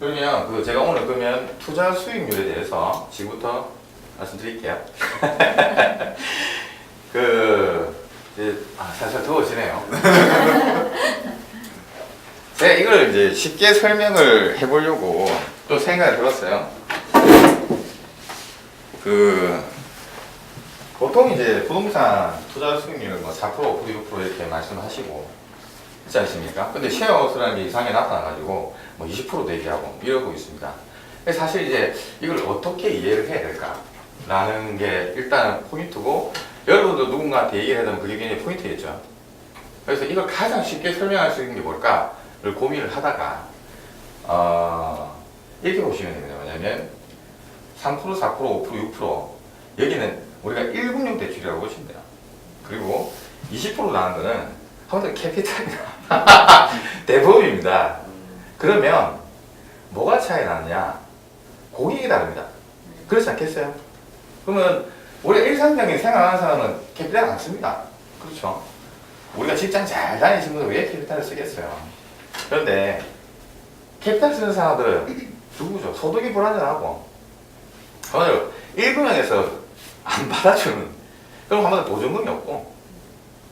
그러면 제가 오늘 그러면 투자 수익률에 대해서 지금부터 말씀드릴게요. 이제 살살 더워지네요. 제가 이걸 이제 쉽게 설명을 해보려고 또 생각을 해봤어요. 보통 이제 부동산 투자 수익률은 뭐 4%, 5%, 6% 이렇게 말씀하시고 있지 않습니까? 근데 쉐어하우스라는 게 이상하게 나타나가지고 뭐 20% 대기하고 이러고 있습니다. 사실 이제 이걸 어떻게 이해를 해야 될까라는 게 일단 포인트고, 여러분도 누군가한테 얘기를 하면 그게 굉장히 포인트겠죠. 그래서 이걸 가장 쉽게 설명할 수 있는 게 뭘까를 고민을 하다가 이렇게 보시면 됩니다. 뭐냐면 3%, 4%, 5%, 6% 여기는 우리가 1금융 대출이라고 보시면 돼요. 그리고 20% 나온 거는 한번더 캐피탈이다. 대부분입니다. 그러면 뭐가 차이 나느냐? 고객이 다릅니다. 그렇지 않겠어요? 그러면 우리 일상적인 생활하는 사람은 캐피탈 안 씁니다. 그렇죠? 우리가 직장 잘 다니시는 분들 왜 캐피탈을 쓰겠어요? 그런데 캐피탈 쓰는 사람들은 누구죠? 소득이 불안정하고 오늘 1금융에서 안 받아주는, 그럼 한번 보증금이 없고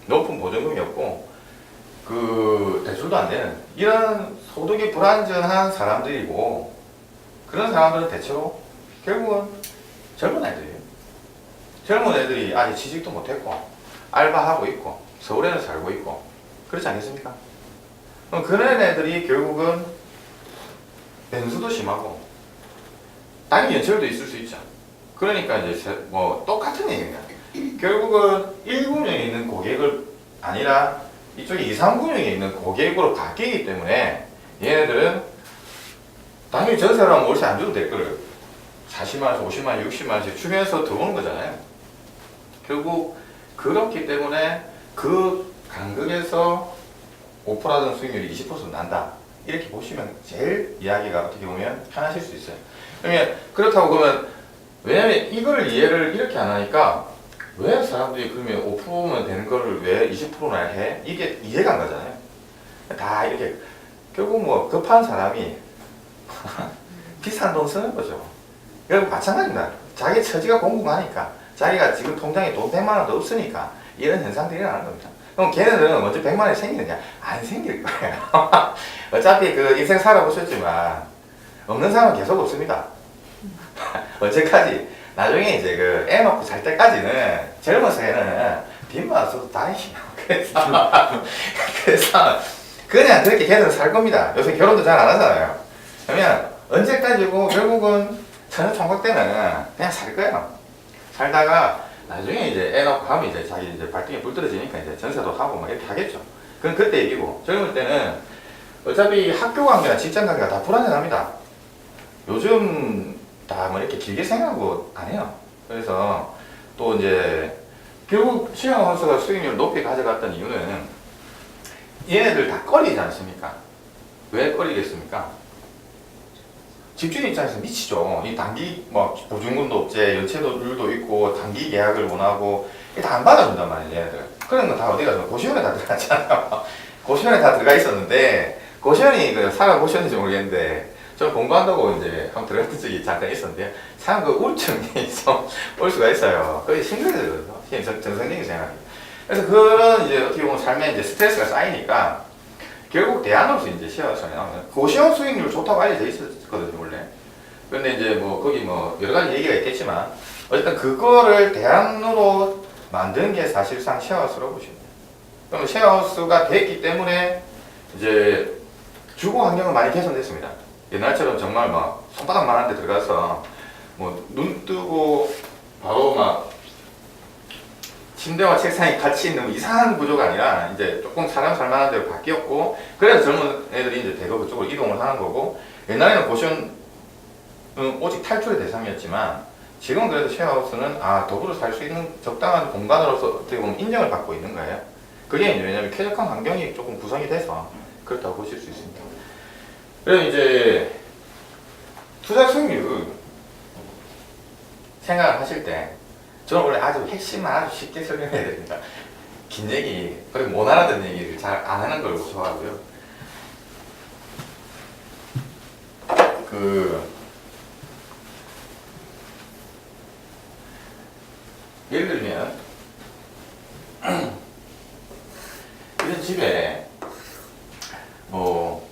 높은 보증금이 없고 대출도 안 되는 이런 소득이 불안정한 사람들이고, 그런 사람들은 대체로 결국은 젊은 애들이에요. 젊은 애들이 아직 취직도 못했고 알바하고 있고 서울에는 살고 있고 그렇지 않겠습니까? 그럼 그런 애들이 결국은 변수도 심하고 단기 연체율도 있을 수 있죠. 그러니까 이제 뭐 똑같은 얘기입니다. 결국은 1금융에 있는 고객을 아니라 이쪽에 2, 3금융에 있는 고객으로 바뀌기 때문에 얘네들은 당연히 저 사람은 월세 안 줘도 될 거를 40만원씩, 50만원, 60만원씩 주면서 들어오는 거잖아요. 결국 그렇기 때문에 그 간극에서 5%라는 수익률이 20% 난다. 이렇게 보시면 제일 이야기가 어떻게 보면 편하실 수 있어요. 그러면 그렇다고 그러면, 왜냐면 이걸 이해를 이렇게 안 하니까 왜 사람들이 그러면 5%면 되는 거를 왜 20%나 해? 이게 이해가 안 가잖아요. 다 이렇게 결국 뭐 급한 사람이 비싼 돈 쓰는 거죠. 여러분 마찬가지입니다. 자기 처지가 공공하니까, 자기가 지금 통장에 돈 100만 원도 없으니까 이런 현상들이 일어나는 겁니다. 그럼 걔네들은 먼저 100만 원이 생기느냐? 안 생길 거예요. 어차피 인생 살아보셨지만 없는 사람은 계속 없습니다. 언제까지? 나중에 이제 애 놓고 잘 때까지는 젊어서 애는 빚만 없어도 다행이에요. 그래서 그냥 그렇게 걔들은 살 겁니다. 요새 결혼도 잘 안 하잖아요. 그러면 언제까지고 결국은 천하총각 때는 그냥 살 거예요. 살다가 나중에 이제 애 낳고 하면 이제 자기 이제 발등에 불 떨어지니까 이제 전세도 하고 막 이렇게 하겠죠. 그건 그때 얘기고, 젊을 때는 어차피 학교 관계나 직장 관계가 다 불안정합니다. 요즘 다 뭐 이렇게 길게 생각하고 안 해요. 그래서 또 이제 결국 쉐어하우스가 수익률을 높이 가져갔던 이유는 얘네들 다 꺼리지 않습니까? 왜 꺼리겠습니까? 집주인 입장에서 미치죠. 이 단기 뭐 보증금도 없제, 연체율도 있고 단기 계약을 원하고 다 안 받아준단 말이에요, 얘네들. 그런 건 다 어디 가서 고시원에 다 들어갔잖아요. 고시원에 다 들어가 있었는데, 고시원이 살아보셨는지 모르겠는데 저 공부한다고 이제 한번 들어갔던 적이 잠깐 있었는데 참 우울증이 좀 올 수가 있어요. 거의 심각해져요. 정상적인 생활이. 그래서 그런 이제 어떻게 보면 삶에 이제 스트레스가 쌓이니까 결국 대안으로서 이제 쉐어하우스가 나오면 고시원 수익률 좋다고 알려져 있었거든요, 원래. 그런데 이제 뭐 거기 뭐 여러 가지 얘기가 있겠지만 어쨌든 그거를 대안으로 만든 게 사실상 쉐어하우스라고 보시면 돼요. 그럼 쉐어하우스가 됐기 때문에 이제 주거 환경은 많이 개선됐습니다. 옛날처럼 정말 막 손바닥만한 데 들어가서 뭐 눈 뜨고 바로 막 침대와 책상이 같이 있는 이상한 구조가 아니라 이제 조금 사람 살만한 데로 바뀌었고, 그래서 젊은 애들이 이제 대거 그쪽으로 이동을 하는 거고, 옛날에는 고시원은 오직 탈출의 대상이었지만 지금 그래도 쉐어하우스는 더불어 살 수 있는 적당한 공간으로서 어떻게 보면 인정을 받고 있는 거예요. 그게 이제 왜냐면 쾌적한 환경이 조금 구성이 돼서 그렇다고 보실 수 있습니다. 그래서 이제 투자 수익률 생각을 하실 때 저는 원래 아주 핵심만 아주 쉽게 설명해야 됩니다. 긴 얘기, 그리고 못 알아듣는 얘기를 잘 안 하는 걸 좋아하고요. 예를 들면 이런 집에 뭐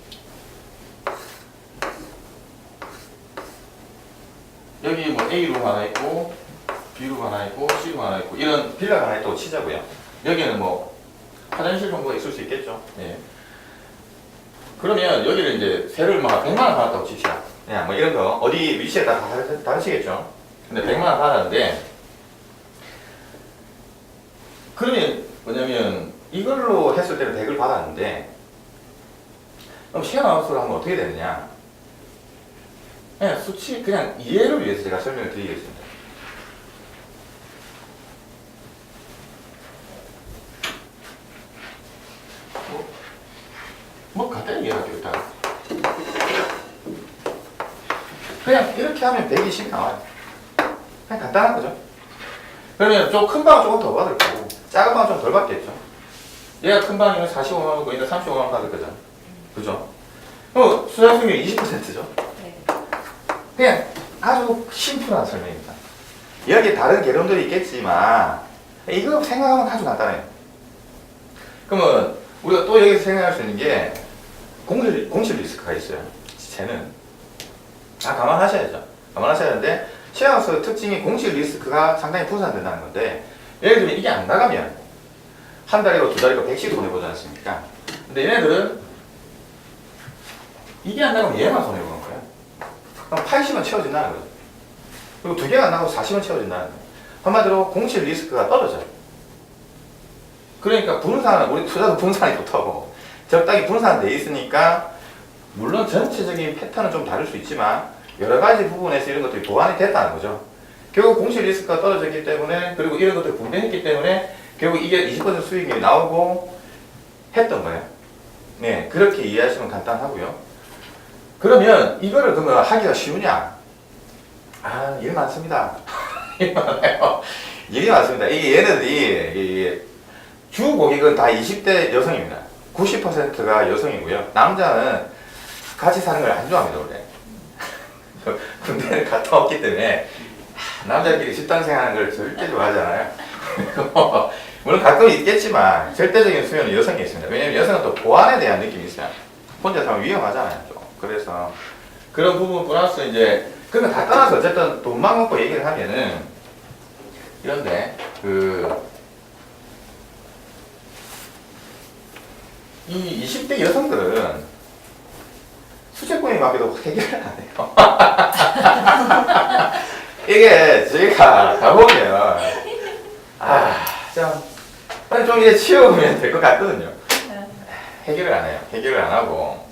여기 뭐 A룸 하나 있고 B룸 하나 있고 C룸 하나 있고 이런 빌라가 하나 있다고 치자고요. 여기는 뭐 화장실 정도가 있을 수 있겠죠. 예. 그러면 여기를 이제 세를 막 100만 원 받았다고 칩시다. 그냥 뭐 이런 거 어디 위치에 따라 다르시겠죠. 근데 100만 원 받았는데 그러면 뭐냐면 이걸로 했을 때는 100을 받았는데 그럼 쉐어하우스로 하면 어떻게 되느냐. 그냥 수치 그냥 이해를 위해서 제가 설명을 드리겠습니다. 뭐 간단히 이해할게요. 일단 그냥 이렇게 하면 120이 나와요. 그냥 간단한 거죠. 그러면 좀 큰 방은 조금 더 받을 거고 작은 방은 좀 덜 받겠죠. 얘가 큰 방이면 45만 원이고 얘는 35만 원 받을 거잖아. 그죠? 수량 수익률 20%죠. 그냥 아주 심플한 설명입니다. 여기 다른 개론들이 있겠지만 이거 생각하면 아주 간단해요. 그러면 우리가 또 여기서 생각할 수 있는 게 공실 리스크가 있어요. 쟤는 감안하셔야죠. 감안하셔야 하는데 쉐어하우스 특징이 공실 리스크가 상당히 분산된다는 건데 예를 들면 이게 안 나가면 한 달이고 두 달이고 100씩 손해보지 않습니까? 근데 얘네들은 이게 안 나가면 얘만 손해보는 거예요. 그럼 80은 채워진다는 거죠. 그리고 두 개가 안 나가고 40은 채워진다는 거예요. 한마디로 공실 리스크가 떨어져요. 그러니까 분산은 우리 투자도 분산이 좋다고 적당히 분산돼 있으니까 물론 전체적인 패턴은 좀 다를 수 있지만 여러 가지 부분에서 이런 것들이 보완이 됐다는 거죠. 결국 공실 리스크가 떨어졌기 때문에 그리고 이런 것들이 분배했기 때문에 결국 이게 20% 수익이 나오고 했던 거예요. 네, 그렇게 이해하시면 간단하고요. 그러면 이거를 그러면 하기가 쉬우냐? 일 많습니다. 일 많아요. 일이 많습니다. 이게 얘네들이 주 고객은 다 20대 여성입니다. 90%가 여성이고요. 남자는 같이 사는 걸 안 좋아합니다, 원래. 군대를 갔다 왔기 때문에 남자끼리 집단생 하는 걸 절대 좋아하잖아요. 물론 가끔 있겠지만 절대적인 수요는 여성이 있습니다. 왜냐면 여성은 또 보안에 대한 느낌이 있어요. 혼자 살면 위험하잖아요. 좀. 그래서 그런 부분 플러스 이제 그건 다 떠나서 어쨌든 돈만 먹고 얘기를 하면은 이런데 이 20대 여성들은 수제권이 맡겨도 해결을 안 해요. 이게 저희가 가보면 좀 이제 치우면 될 것 같거든요. 해결을 안 해요. 해결을 안 하고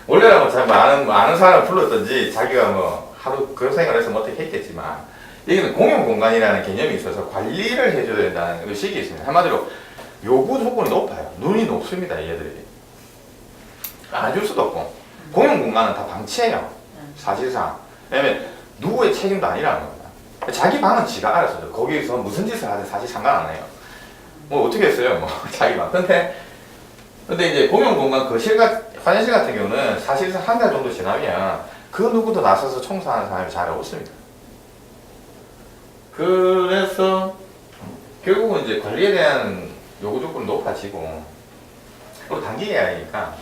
원래는 뭐 잘 아는 사람을 불렀든지 자기가 뭐 하루 그 생활에서 뭐 어떻게 했겠지만 여기는 공용 공간이라는 개념이 있어서 관리를 해줘야 된다는 의식이 있습니다. 한마디로 요구 조건이 높아요. 눈이 높습니다. 얘들이 안 줄 수도 없고 공용 공간은 다 방치해요. 사실상. 왜냐면 누구의 책임도 아니라는 겁니다. 자기 방은 지가 알아서 줘. 거기서 무슨 짓을 하든 사실 상관 안 해요. 뭐 어떻게 했어요? 뭐 자기 방. 근데 이제 공용 공간 화장실 같은 경우는 사실상 한 달 정도 지나면 그 누구도 나서서 청소하는 사람이 잘 없습니다. 그래서 결국은 이제 관리에 대한 요구 조건이 높아지고 또 단기 계약이니까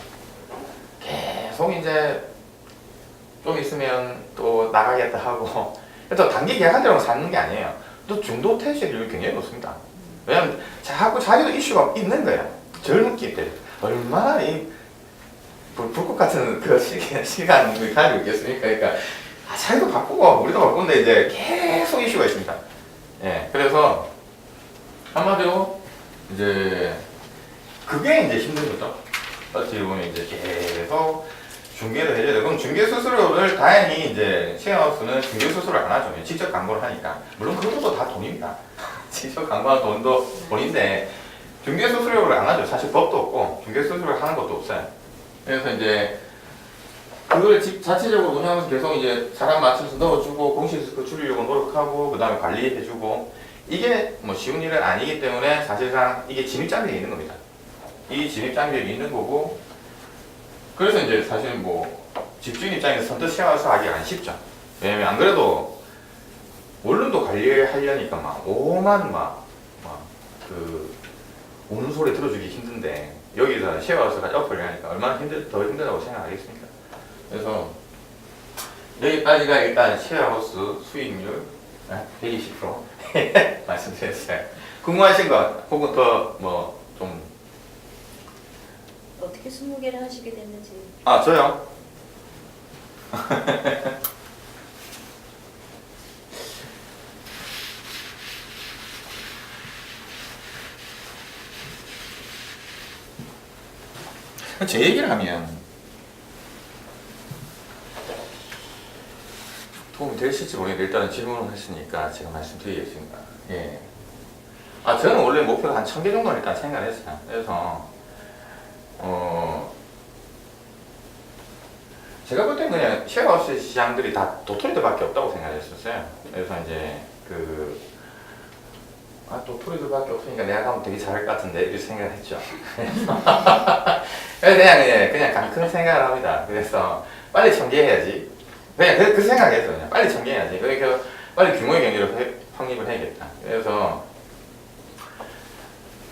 계속 이제 좀 있으면 또 나가겠다 하고 또 단기 계약한 대로 사는 게 아니에요. 또 중도 퇴실률이 굉장히 높습니다. 왜냐면 자꾸 자기도 이슈가 있는 거야. 젊기 때 얼마나 이 불꽃 같은 그 시간을 가지고 있겠습니까? 그러니까 자기도 바꾸고 우리도 바꾸는데 이제 계속 이슈가 있습니다. 예, 그래서 한마디로 이제 그게 이제 힘든 거죠. 어떻게 보면 이제 계속 중개를 해줘야 돼요. 그럼 중개 수수료를 다행히 이제 쉐어하우스는 중개 수수료를 안 하죠. 직접 광고를 하니까. 물론 그것도 다 돈입니다. 직접 광고하는 돈도 돈인데 중개 수수료를 안 하죠. 사실 법도 없고 중개 수수료를 하는 것도 없어요. 그래서 이제 그걸 자체적으로 운영하면서 계속 이제 사람 맞춰서 넣어주고 공시리스크 줄이려고 노력하고 그 다음에 관리해주고 이게 뭐 쉬운 일은 아니기 때문에 사실상 이게 진입장벽이 있는 겁니다. 이 진입장벽이 있는 거고 그래서 이제 사실 뭐 집주인 입장에서 선뜻 쉐어하우스 하기가 안 쉽죠. 왜냐면 안 그래도 원룸도 관리하려니까 막 오만 막그 우는 소리 들어주기 힘든데 여기서 쉐어하우스가 옆을 하니까 얼마나 더 힘들다고 생각하겠습니까? 그래서 여기까지가 일단 쉐어하우스 수익률 120% 말씀드렸어요. 궁금하신 것 혹은 더 뭐 좀 어떻게 20개를 하시게 됐는지. 저요? 제 얘기를 하면 도움이 되실지 모르겠는데 일단은 질문을 했으니까 제가 말씀드리겠습니다. 예. 저는 원래 목표가 한 1000개 정도는 일단 생각을 했어요. 그래서 제가 볼 때는 그냥 쉐어하우스 시장들이 다 도토리들밖에 없다고 생각했었어요. 그래서 이제 도토리들밖에 없으니까 내가 가면 되게 잘할 것 같은데 이렇게 생각을 했죠. 그냥 큰 생각을 합니다. 그래서 빨리 전개해야지. 그냥 그 생각했어요. 그냥 빨리 전개해야지. 그러니까 빨리 규모의 경기를 확립을 해야겠다. 그래서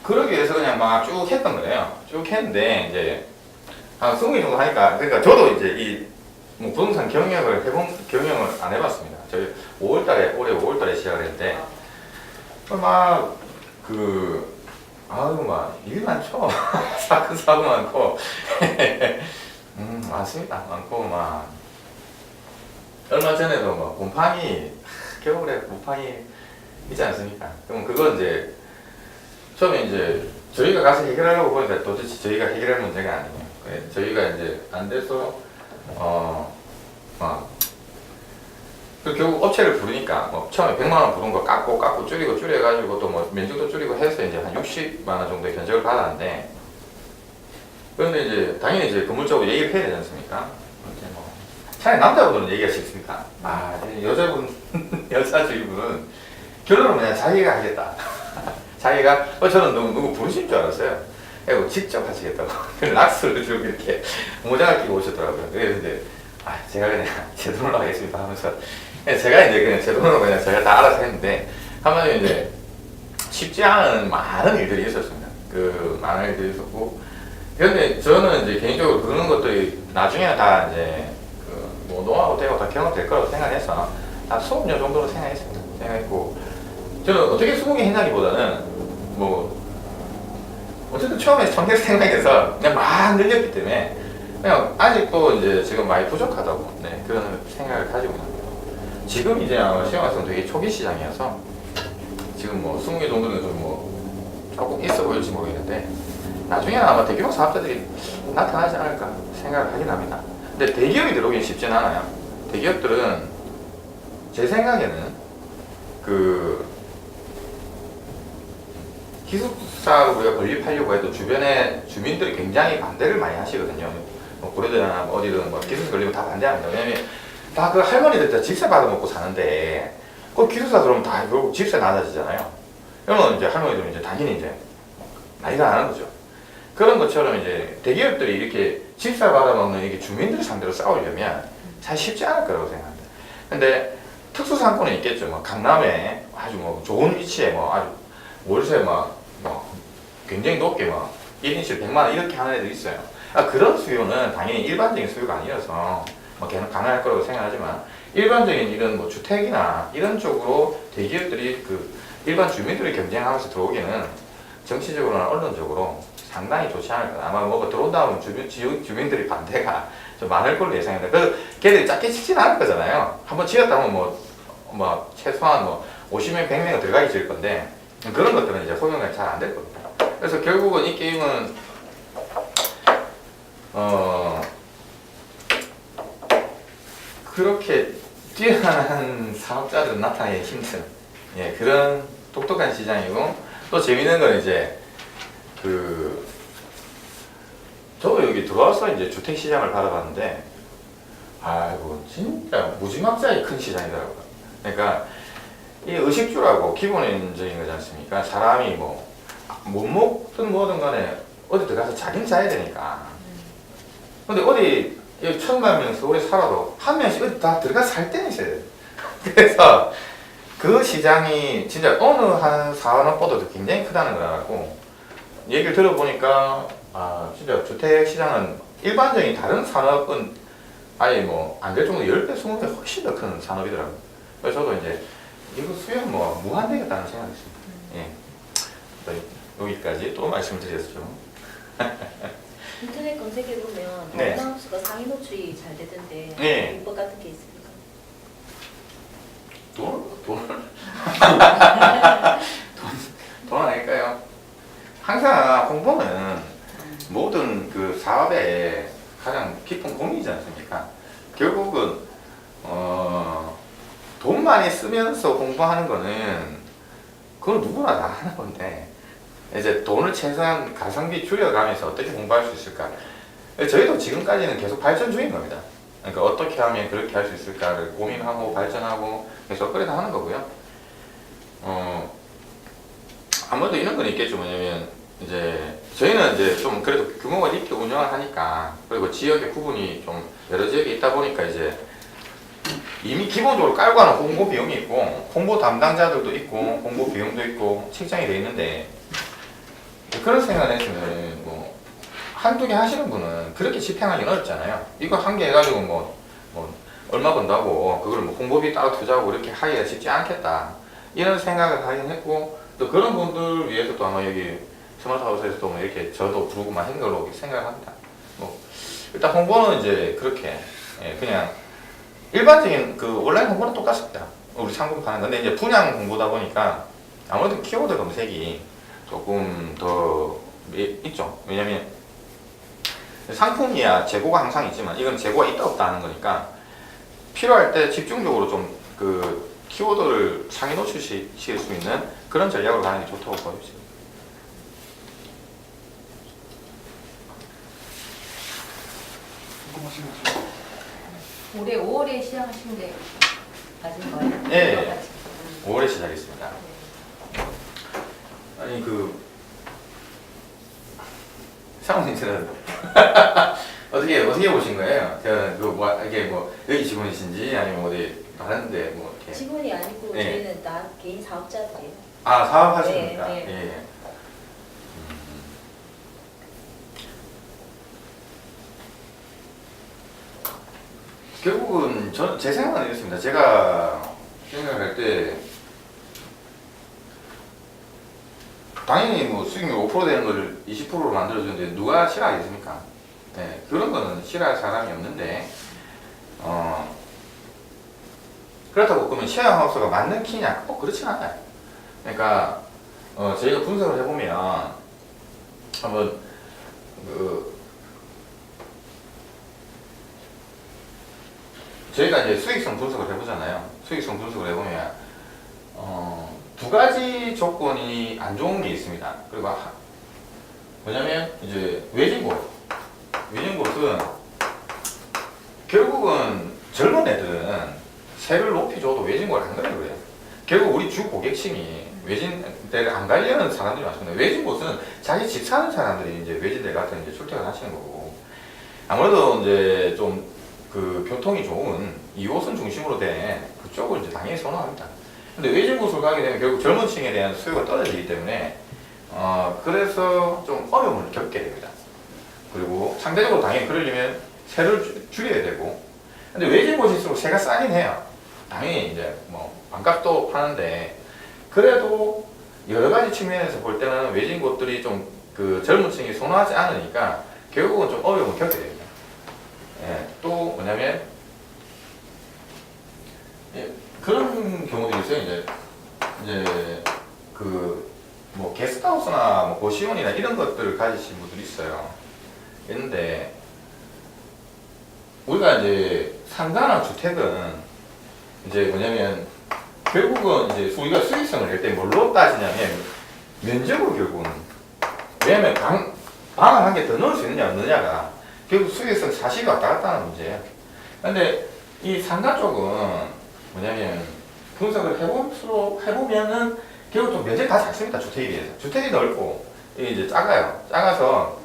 그러기 위해서 그냥 막 쭉 했던 거예요. 쭉 했는데 이제 한 20개 정도 하니까 그러니까 저도 이제 뭐 부동산 경영을 안 해봤습니다. 저희 올해 5월달에 시작을 했는데 일 많죠. 사고 많고 많습니다. 많고 얼마 전에도 겨울에 곰팡이 있지 않습니까? 그럼 그건 이제 처음에 이제 저희가 가서 해결하려고 보니까 도대체 저희가 해결할 문제가 아니에요. 저희가 이제 안 돼서 결국 업체를 부르니까 처음에 100만 원 부른 거 깎고 줄여가지고 또 면적도 줄이고 해서 이제 한 60만 원 정도의 견적을 받았는데 그런데 이제 당연히 이제 건물적으로 얘기를 해야 되지 않습니까? 이제 차라리 남자분들은 얘기가 싫습니까? 여자 주인분은 결론은 그냥 자기가 하겠다. 자기가 저는 누구 부르신 줄 알았어요. 그리고 직접 하시겠다고. 락스를 들고 이렇게 모자를 끼고 오셨더라고요. 그래서 이제 제가 그냥 제 돈으로 하겠습니다 하면서 제가 이제 그냥 제 돈으로 그냥 제가 다 알아서 했는데 한마디로 이제 쉽지 않은 많은 일들이 있었습니다. 많은 일들이 있었고 그런데 저는 이제 개인적으로 그런 것들이 나중에 다 이제 노하우 되고 다 경험될 거라고 생각해서 다 수업료 정도로 생각했고 저는 어떻게 20개 했냐기보다는 어쨌든 처음에 전개 생각해서 그냥 막 늘렸기 때문에 그냥 아직도 이제 지금 많이 부족하다고 그런 생각을 가지고 있는 거예요. 지금 이제 시장에서는 되게 초기 시장이어서 지금 20개 정도는 좀 조금 있어 보일지 모르겠는데 나중에는 아마 대규모 사업자들이 나타나지 않을까 생각을 하긴 합니다. 근데 대기업이 들어오긴 쉽진 않아요. 대기업들은 제 생각에는 기숙사를 우리가 건립하려고 해도 주변에 주민들이 굉장히 반대를 많이 하시거든요. 고려대나 어디든 기숙사 건립은 다 반대합니다. 왜냐면 다 그 할머니들 다 집세 받아먹고 사는데 기숙사 들어오면 다 결국 집세 낮아지잖아요. 그러면 이제 할머니들은 이제 당연히 이제 나이가 나는 거죠. 그런 것처럼 이제 대기업들이 이렇게 집세 받아먹는 이게 주민들 상대로 싸우려면 잘 쉽지 않을 거라고 생각합니다. 근데 특수상권은 있겠죠. 강남에 아주 좋은 위치에 아주 월세 굉장히 높게 1인실 100만 원 이렇게 하는 애들 있어요. 그런 수요는 당연히 일반적인 수요가 아니어서 가능할 거라고 생각하지만 일반적인 이런 주택이나 이런 쪽으로 대기업들이 일반 주민들이 경쟁하면서 들어오기는 정치적으로나 언론적으로 상당히 좋지 않을 거다. 아마 들어온다면 주민들이 반대가 좀 많을 걸로 예상합니다. 그래서 걔들이 작게 짓진 않을 거잖아요. 한번 지었다 하면 최소한 50명, 100명은 들어가기 지을 건데 그런 것들은 이제 소명이 잘 안 될 겁니다. 그래서 결국은 이 게임은 그렇게 뛰어난 사업자들은 나타나기 힘든 그런 독특한 시장이고 또 재밌는 건 이제 저도 여기 들어와서 이제 주택 시장을 받아봤는데 진짜 무지막지하게 큰 시장이더라고요. 그러니까 이 의식주라고 기본적인 거지 않습니까? 사람이 못 먹든 뭐든 간에 어디 들어가서 자긴 자야 되니까. 근데 어디 여기 1,000만 명 서울에 살아도 한 명씩 어디 다 들어가 살 때는 있어야 돼. 그래서 그 시장이 진짜 어느 한 산업보다도 굉장히 크다는 걸 알았고, 얘기를 들어보니까 아 진짜 주택 시장은 일반적인 다른 산업은 아예 뭐 안 될 정도 10배, 20배 훨씬 더 큰 산업이더라고요. 그래서 저도 이제 이거 수요 뭐 무한되겠다는 생각이 있습니다. 예. 여기까지 또 말씀드렸죠. 인터넷 검색해 보면 네. 다운하우스가 상위 노출이 잘 되던데 네. 비법 같은 게 있습니까? 돈 아닐까요? 항상 홍보는 모든 그 사업의 가장 깊은 고민이지 않습니까? 결국은 돈 많이 쓰면서 홍보하는 거는 그건 누구나 다 하는 건데, 이제 돈을 최소한 가성비 줄여가면서 어떻게 홍보할 수 있을까? 저희도 지금까지는 계속 발전 중인 겁니다. 그러니까 어떻게 하면 그렇게 할 수 있을까를 고민하고 발전하고 계속 그래서 하는 거고요. 아무래도 이런 건 있겠죠. 뭐냐면 이제 저희는 이제 좀 그래도 규모가 있게 운영을 하니까, 그리고 지역의 구분이 좀 여러 지역에 있다 보니까 이제 이미 기본적으로 깔고 하는 홍보 비용이 있고 홍보 담당자들도 있고 홍보 비용도 있고 책정이 돼 있는데, 그런 생각을 했으면 뭐 한두 개 하시는 분은 그렇게 집행하기 어렵잖아요. 이거 한 개 해가지고 뭐 얼마 번다고 그걸 뭐 홍보비 따로 투자하고 이렇게 하기가 쉽지 않겠다, 이런 생각을 하긴 했고, 또 그런 분들 위해서도 아마 여기 스마트하우스에서도 뭐 이렇게 저도 부르고 막 한 걸로 생각을 합니다. 뭐 일단 홍보는 이제 그렇게 그냥 일반적인 그 온라인 홍보는 똑같습니다. 우리 상품 파는 건데 이제 분양 홍보다 보니까 아무래도 키워드 검색이 조금 더 있죠. 왜냐면 상품이야 재고가 항상 있지만 이건 재고가 있다 없다 하는 거니까 필요할 때 집중적으로 좀 그 키워드를 상위 노출시킬 수 있는 그런 전략으로 가는 게 좋다고 보여집니다. 올해 5월에 시작하신 게 맞은 거예요? 네. 5월에 시작했습니다. 아니 그 사모님들은 어떻게 보신 거예요? 제가 그뭐 이게 뭐 여기 직원이신지 아니면 어디 다른데 뭐 이렇게 직원이 아니고 네. 저희는 다 개인 사업자들이에요. 아 사업하십니까? 네, 네. 예. 결국은 제 생각은 이렇습니다. 제가 생각할 때 당연히 뭐 수익률 5% 되는 걸 20%로 만들어주는데 누가 싫어하겠습니까? 네, 그런 거는 싫어할 사람이 없는데 그렇다고 그러면 쉐어하우스가 맞는 키냐? 그렇진 않아요. 그러니까 저희가 분석을 해보면 한번 저희가 이제 수익성 분석을 해보잖아요. 수익성 분석을 해보면 두 가지 조건이 안 좋은 게 있습니다. 그리고 뭐냐면 이제 외진곳은 결국은 젊은 애들은 세를 높이 줘도 외진곳을 안 가려고 그래요. 결국 우리 주 고객층이 외진대를 안 가려는 사람들이 많습니다. 외진곳은 자기 집 사는 사람들이 이제 외진대 같은 이제 출퇴근 하시는 거고, 아무래도 이제 좀 그 교통이 좋은 2호선 중심으로 된 그쪽을 이제 당연히 선호합니다. 근데 외진곳을 가게 되면 결국 젊은 층에 대한 수요가 떨어지기 때문에 그래서 좀 어려움을 겪게 됩니다. 그리고 상대적으로 당연히 그러려면 세를 줄여야 되고, 근데 외진곳일수록 세가 싸긴 해요. 당연히 이제 뭐 반값도 파는데 그래도 여러 가지 측면에서 볼 때는 외진곳들이 좀 그 젊은 층이 선호하지 않으니까 결국은 좀 어려움을 겪게 됩니다. 예, 또 뭐냐면 그런 경우들이 있어요. 이제 그 뭐 게스트하우스나 뭐 고시원이나 이런 것들을 가지신 분들이 있어요. 있는데 우리가 이제 상가나 주택은 이제 뭐냐면 결국은 이제 우리가 수익성을 낼 때 뭘로 따지냐면 면적으로 결국은, 왜냐면 방을 한 개 더 넣을 수 있느냐 없느냐가 결국 수익성 사실이 왔다 갔다 하는 문제예요. 근데 이 상가 쪽은 뭐냐면 분석을 해보면은 결국 좀 면적이 다 작습니다. 주택에 비해서. 주택이 넓고 이게 이제 작아요. 작아서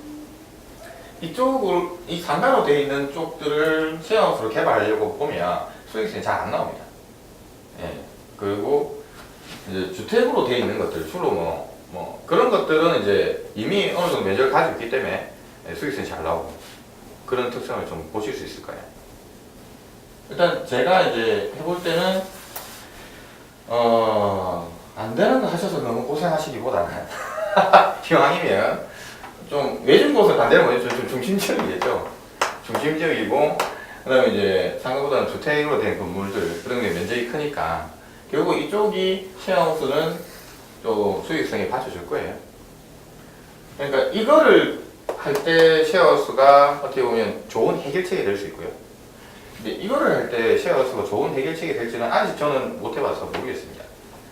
이쪽을 이 상가로 되어 있는 쪽들을 쉐어하우스로 개발하려고 보면 수익성이 잘 안 나옵니다. 예. 그리고 이제 주택으로 되어 있는 것들 주로 뭐 그런 것들은 이제 이미 어느 정도 면적을 가지고 있기 때문에 수익성이 잘 나오고 그런 특성을 좀 보실 수 있을 거예요. 일단 제가 이제 해볼 때는 안 되는 거 하셔서 너무 고생하시기보다는 기왕이면 좀 외진 곳을 간다는 건 좀 중심지역이겠죠. 중심지역이고 그다음에 이제 상가보다는 주택으로 된 건물들 그런 게 면적이 크니까 결국 이쪽이 쉐어하우스는 또 수익성이 받쳐줄 거예요. 그러니까 이거를 할 때 쉐어하우스가 어떻게 보면 좋은 해결책이 될 수 있고요. 근데 이거를 할 때 쉐어하우스가 좋은 해결책이 될지는 아직 저는 못 해봐서 모르겠습니다.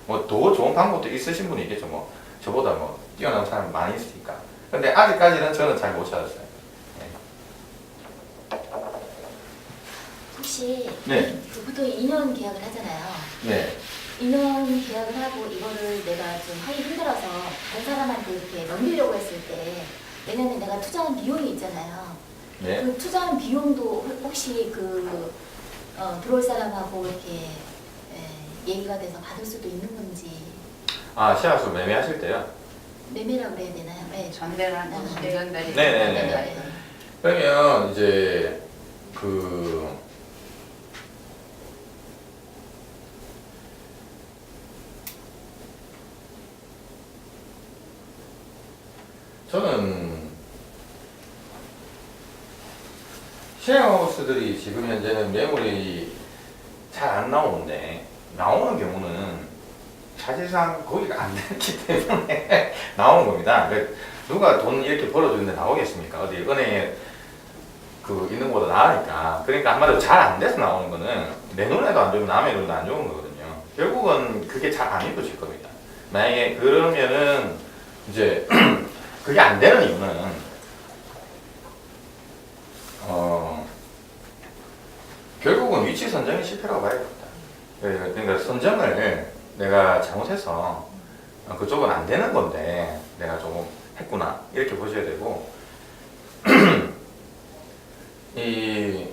뭐 더 좋은 방법도 있으신 분이 있겠죠. 뭐 저보다 뭐 뛰어난 사람이 많이 있으니까. 근데 아직까지는 저는 잘 못 찾았어요. 네. 혹시 네. 그 보통 2년 계약을 하잖아요. 네. 2년 계약을 하고 이거를 내가 좀 하기 힘들어서 다른 사람한테 이렇게 넘기려고 했을 때 왜냐면 내가 투자한 비용이 있잖아요. 네. 그 투자한 비용도 혹시 들어올 사람하고 이렇게 얘기가 돼서 받을 수도 있는 건지 아, 쉐어하우스 매매하실 때요? 매매라고 그래야 되나요? 네. 전대란 전달이. 네네네. 그러면 이제 저는 쉐어하우스들이 지금 현재는 매물이 잘 안 나오는데 나오는 경우는 사실상 거기가 안 됐기 때문에 나오는 겁니다. 그러니까 누가 돈 이렇게 벌어주는데 나오겠습니까? 어디 은행에 있는 것보다 나으니까. 그러니까 한마디로 잘 안 돼서 나오는 거는 내 눈에도 안 좋으면 남의 눈에도 안 좋은 거거든요. 결국은 그게 잘 안 이루어질 겁니다. 만약에 그러면은 이제 그게 안 되는 이유는 결국은 위치 선정이 실패라고 봐야겠다. 그러니까 선정을 내가 잘못해서 그쪽은 안 되는 건데 내가 조금 했구나 이렇게 보셔야 되고 이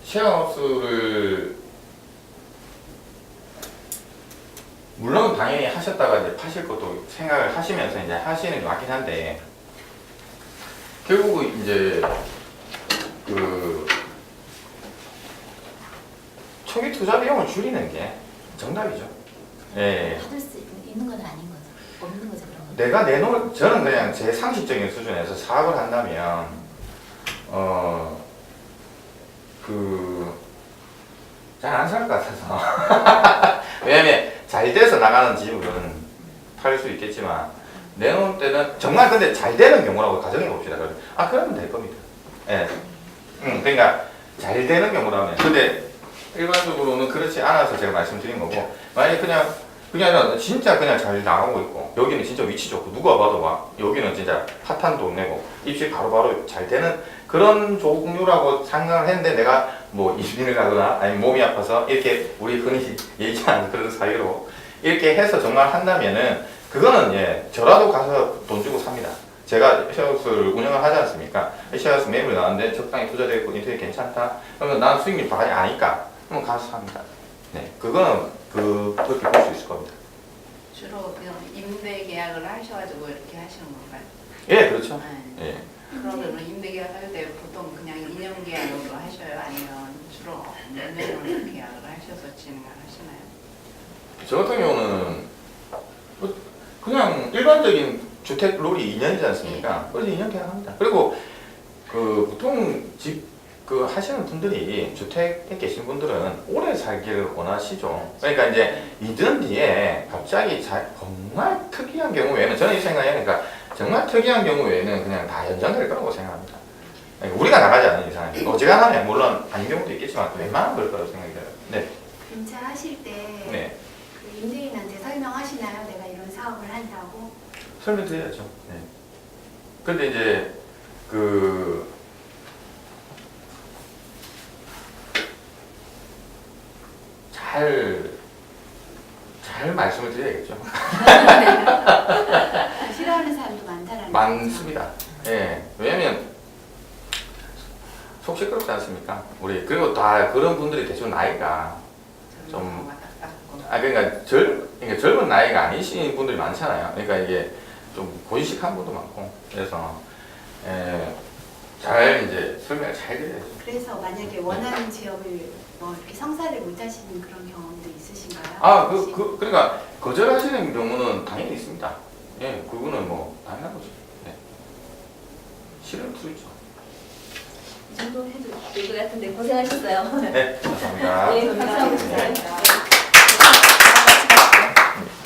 쉐어하우스를 물론 당연히 하셨다가 이제 파실 것도 생각을 하시면서 이제 하시는 게 맞긴 한데 결국은 이제 초기 투자 비용을 줄이는 게 정답이죠. 예. 받을 수 있는 건 아닌 거죠. 없는 거죠 그런 거. 내가 저는 그냥 제 상식적인 수준에서 사업을 한다면 잘 안 살 것 같아서 왜냐면 잘 돼서 나가는 집은 팔 수 있겠지만 내놓을 때는 정말 근데 잘 되는 경우라고 가정해 봅시다. 그러면 될 겁니다. 예. 그러니까 잘 되는 경우라면 근데 일반적으로는 그렇지 않아서 제가 말씀드린 거고 만약에 그게 아니라 진짜 그냥 잘 나가고 있고 여기는 진짜 위치 좋고 누가 봐도 막 여기는 진짜 핫한 동네고 입시 바로바로 잘 되는 그런 종류라고 생각을 했는데 내가 뭐 이민을 가거나 아니면 몸이 아파서 이렇게 우리 흔히 얘기하는 그런 사유로 이렇게 해서 정말 한다면은 그거는 예 저라도 가서 돈 주고 삽니다. 제가 쉐어하우스를 운영을 하지 않습니까? 쉐어하우스 매물 나왔는데 적당히 투자되어 있고 인터넷 괜찮다? 그러면 난 수익률 바가지 아니까 그럼 가서 삽니다. 네, 그거는 그렇게 볼 수 있을 겁니다. 주로 그냥 임대 계약을 하셔가지고 이렇게 하시는 건가요? 예, 그렇죠. 네. 예. 그러면 임대 계약할 때 보통 그냥 2년 계약으로 하셔요? 아니면 주로 몇 년으로 계약을 하셔서 진행을 하시나요? 저 같은 경우는 그냥 일반적인 주택 롤이 2년이지 않습니까? 그래서 2년 계약합니다. 그리고 보통 집 하시는 분들이 주택에 계신 분들은 오래 살기를 원하시죠. 그러니까 이제 2년 뒤에 갑자기 정말 특이한 경우 외에는 저는 이 생각해요. 그러니까 정말 특이한 경우 외에는 그냥 다 연장될 거라고 생각합니다. 그러니까 우리가 나가지 않는 이상은 어지간하면 물론 아닌 경우도 있겠지만 웬만하면 그럴 거라고 생각이 들어요. 네. 임차하실 때 네. 그 임대인한테 설명하시나요? 내가 이런 사업을 한다고? 설명드려야죠. 네. 근데 이제 잘 말씀을 드려야겠죠. 싫어하는 사람도 많다라는 많습니다. 예, 왜냐면 속 시끄럽지 않습니까? 우리 그리고 다 그런 분들이 대충 나이가 좀- 그러니까 젊은 나이가 아니신 분들이 많잖아요. 그러니까 이게 좀 고지식한 분도 많고 그래서 잘 이제 설명을 잘 드려야죠. 그래서 만약에 원하는 지역을 뭐 이렇게 성사를 못 하시는 그런 경험도 있으신가요? 혹시? 그러니까 거절하시는 경우는 당연히 있습니다. 예, 그거는 뭐 당연한 거죠. 네. 실은 투있죠. 이 정도 해도 될 것 같은데 고생하셨어요. 네, 감사합니다. 네, 감사합니다. 감사합니다.